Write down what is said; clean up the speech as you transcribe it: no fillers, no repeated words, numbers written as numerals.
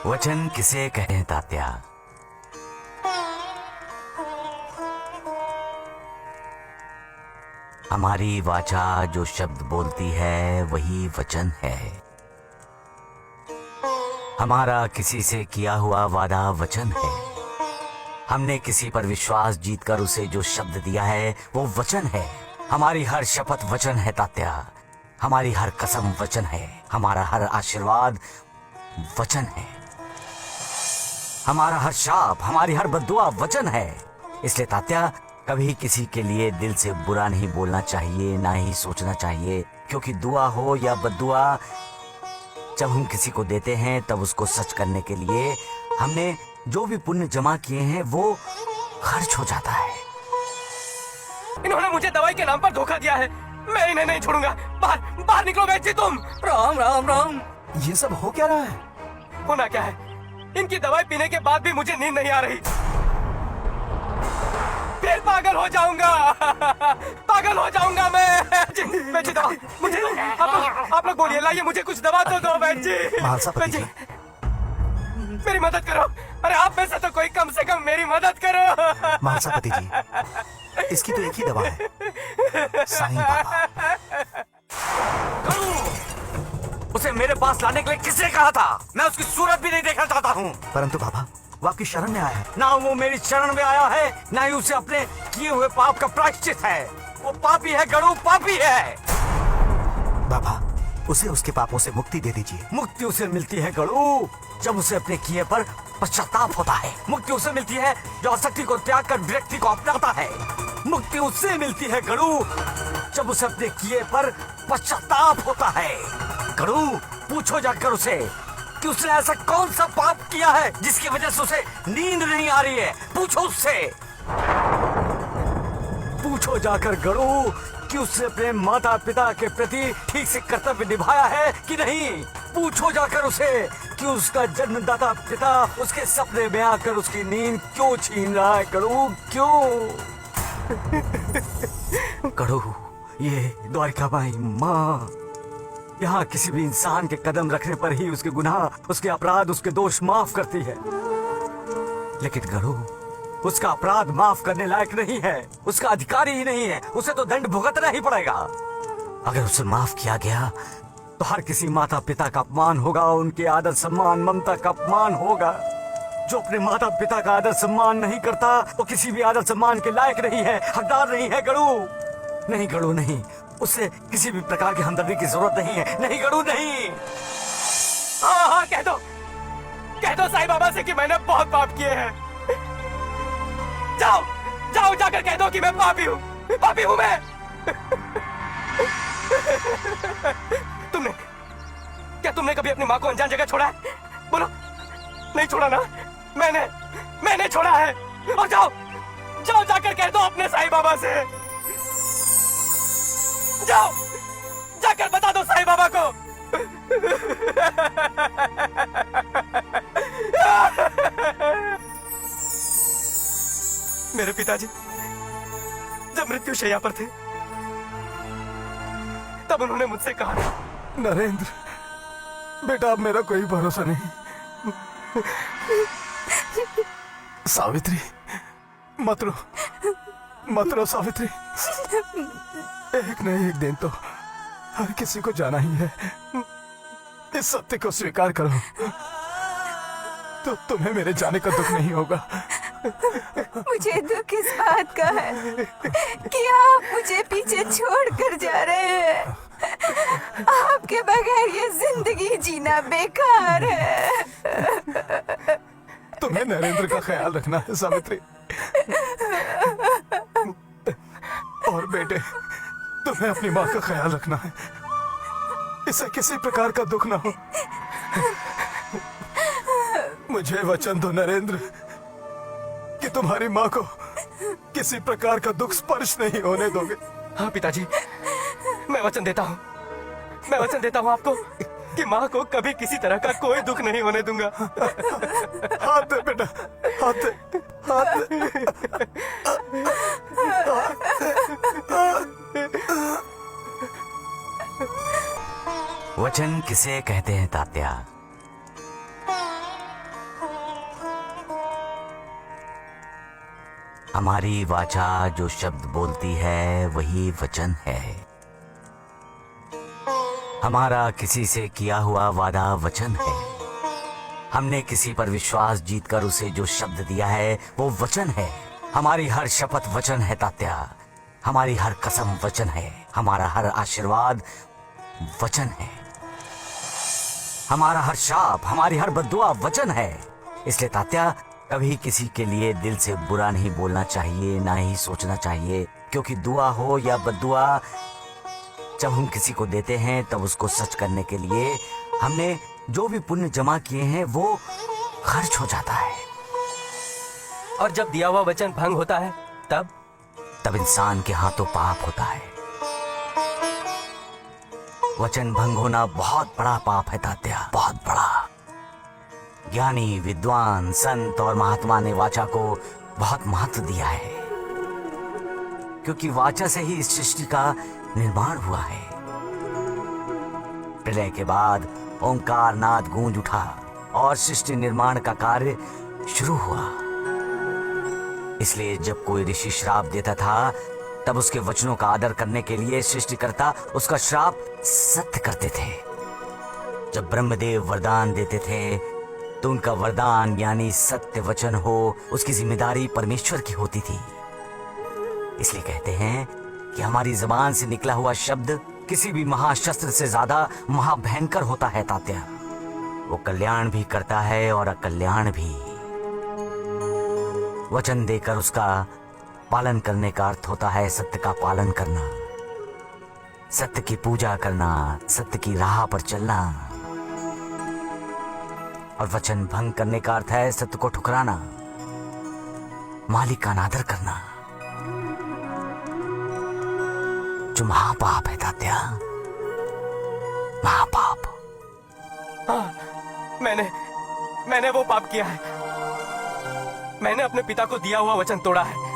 वचन किसे कहते हैं तात्या? हमारी वाचा जो शब्द बोलती है वही वचन है। हमारा किसी से किया हुआ वादा वचन है। हमने किसी पर विश्वास जीतकर उसे जो शब्द दिया है वो वचन है। हमारी हर शपथ वचन है तात्या। हमारी हर कसम वचन है। हमारा हर आशीर्वाद वचन है। हमारा हर शाप, हमारी हर बद्दुआ वचन है। इसलिए तात्या, कभी किसी के लिए दिल से बुरा नहीं बोलना चाहिए, ना ही सोचना चाहिए, क्योंकि दुआ हो या बद्दुआ, जब हम किसी को देते हैं तब उसको सच करने के लिए हमने जो भी पुण्य जमा किए हैं वो खर्च हो जाता है। इन्होंने मुझे दवाई के नाम पर धोखा दिया है। मैं इन्हें नहीं छोड़ूंगा। बाहर बाहर निकलो वैद जी तुम। राम राम राम, ये सब हो क्या रहा है? होना क्या है, इनकी दवाई पीने के बाद भी मुझे नींद नहीं आ रही। फिर पागल हो जाऊंगा। पागल हो जाऊंगा मैं। वैद जी दवा मुझे, आप लोग बोलिए, लाइए मुझे कुछ दवा तो दो वैद जी। महालसापति जी, मेरी मदद करो। अरे आप में से तो कोई कम से कम मेरी मदद करो। महालसापति जी, इसकी तो एक ही दवा है, साईं बाबा। उसे मेरे पास लाने के लिए किसने कहा था? मैं उसकी सूरत भी नहीं देखना चाहता हूँ। परंतु बाबा, वो आपकी शरण में आया है। ना वो मेरी शरण में आया है, ना ही उसे अपने किए हुए पाप का प्रायश्चित है। वो पापी है गणु, पापी है। बाबा, उसे उसके पापों से मुक्ति दे दीजिए। मुक्ति उसे मिलती है गणु जब उसे अपने किए पर पश्चाताप होता है। मुक्ति उसे मिलती है जो आसक्ति को त्याग कर व्यक्ति को अपनाता है। मुक्ति उससे मिलती है गणु जब उसे अपने किए पर पश्चाताप होता है। गणु, पूछो जाकर उसे कि उसने ऐसा कौन सा पाप किया है जिसकी वजह से उसे नींद नहीं आ रही है। पूछो उससे। पूछो जाकर गणु कि उसने अपने माता पिता के प्रति ठीक से कर्तव्य निभाया है कि नहीं। पूछो जाकर उसे कि उसका जन्मदाता पिता उसके सपने में आकर उसकी नींद क्यों छीन रहा है। गणु, क्यों? गणु, ये द्वारिका माई माँ यहाँ किसी भी इंसान के कदम रखने पर ही उसके गुनाह, उसके अपराध, उसके दोष माफ करती है। लेकिन गणु, उसका अपराध माफ करने लायक नहीं है, उसका अधिकारी ही नहीं है। उसे तो दंड भुगतना ही पड़ेगा। अगर उसे माफ किया गया तो हर किसी माता पिता का अपमान होगा, उनके आदर सम्मान ममता का अपमान होगा। जो अपने माता पिता का आदर सम्मान नहीं करता वो किसी भी आदर सम्मान के लायक नहीं है, हकदार नहीं है। गणु नहीं, गणु नहीं, उससे किसी भी प्रकार की हमदर्दी की जरूरत नहीं है। नहीं गणु, नहीं। हाँ, कह दो साईं बाबा से कि मैंने बहुत पाप किए हैं। जाओ जाओ, जाकर कह दो कि मैं पापी हूँ, पापी हूँ मैं। तुमने कभी अपनी माँ को अनजान जगह छोड़ा है? बोलो, नहीं छोड़ा ना? मैंने छोड़ा है। और जाओ जाओ, जाकर कह दो अपने साईं बाबा से। जाओ, जाकर बता दो साईं बाबा को। मेरे पिताजी जब मृत्युशैया पर थे तब उन्होंने मुझसे कहा, नरेंद्र बेटा, अब मेरा कोई भरोसा नहीं। सावित्री, मत रो सावित्री। एक न एक दिन तो हर किसी को जाना ही है। इस सत्य को स्वीकार करो तो तुम्हें मेरे जाने का दुख नहीं होगा। मुझे दुख इस बात का है कि आप मुझे पीछे छोड़कर जा रहे हैं। आपके बगैर ये जिंदगी जीना बेकार है। तुम्हें नरेंद्र का ख्याल रखना है सावित्री। और बेटे, तुम्हें अपनी माँ का ख्याल रखना है। इसे किसी प्रकार का दुख ना हो। मुझे वचन दो नरेंद्र कि तुम्हारी माँ को किसी प्रकार का दुख स्पर्श नहीं होने दोगे। हाँ पिताजी, मैं वचन देता हूँ आपको कि माँ को कभी किसी तरह का कोई दुख नहीं होने दूंगा। हाथ दे बेटा, हाथ दे, हाथ दे। वचन किसे कहते हैं तात्या? हमारी वाचा जो शब्द बोलती है वही वचन है। हमारा किसी से किया हुआ वादा वचन है। हमने किसी पर विश्वास जीतकर उसे जो शब्द दिया है वो वचन है। हमारी हर शपथ वचन है तात्या। हमारी हर कसम वचन है। हमारा हर आशीर्वाद वचन है। हमारा हर शाप, हमारी हर बद्दुआ वचन है। इसलिए तात्या, कभी किसी के लिए दिल से बुरा नहीं बोलना चाहिए, ना ही सोचना चाहिए, क्योंकि दुआ हो या बद्दुआ, जब हम किसी को देते हैं तब उसको सच करने के लिए हमने जो भी पुण्य जमा किए हैं वो खर्च हो जाता है। और जब दिया हुआ वचन भंग होता है तब इंसान के हाथों पाप होता है। वचन भंग होना बहुत बड़ा पाप है तात्या, बहुत बड़ा। ज्ञानी, विद्वान, संत और महात्मा ने वाचा को बहुत महत्व दिया है, क्योंकि वाचा से ही इस सृष्टि का निर्माण हुआ है। प्रलय के बाद ओंकार नाद गूंज उठा और सृष्टि निर्माण का कार्य शुरू हुआ। इसलिए जब कोई ऋषि श्राप देता था तब उसके वचनों का आदर करने के लिए सृष्टिकर्ता उसका श्राप सत्य करते थे। जब ब्रह्मदेव वरदान देते थे तो उनका वरदान यानी सत्य वचन हो, उसकी जिम्मेदारी परमेश्वर की होती थी। इसलिए कहते हैं कि हमारी जबान से निकला हुआ शब्द किसी भी महाशस्त्र से ज्यादा महाभयंकर होता है तात्या। वो कल्याण भी करता है और अकल्याण भी। वचन देकर उसका पालन करने का अर्थ होता है सत्य का पालन करना, सत्य की पूजा करना, सत्य की राह पर चलना। और वचन भंग करने का अर्थ है सत्य को ठुकराना, मालिक का अनादर करना, जो महापाप है तात्या, महापाप। हाँ, मैंने वो पाप किया है। मैंने अपने पिता को दिया हुआ वचन तोड़ा है।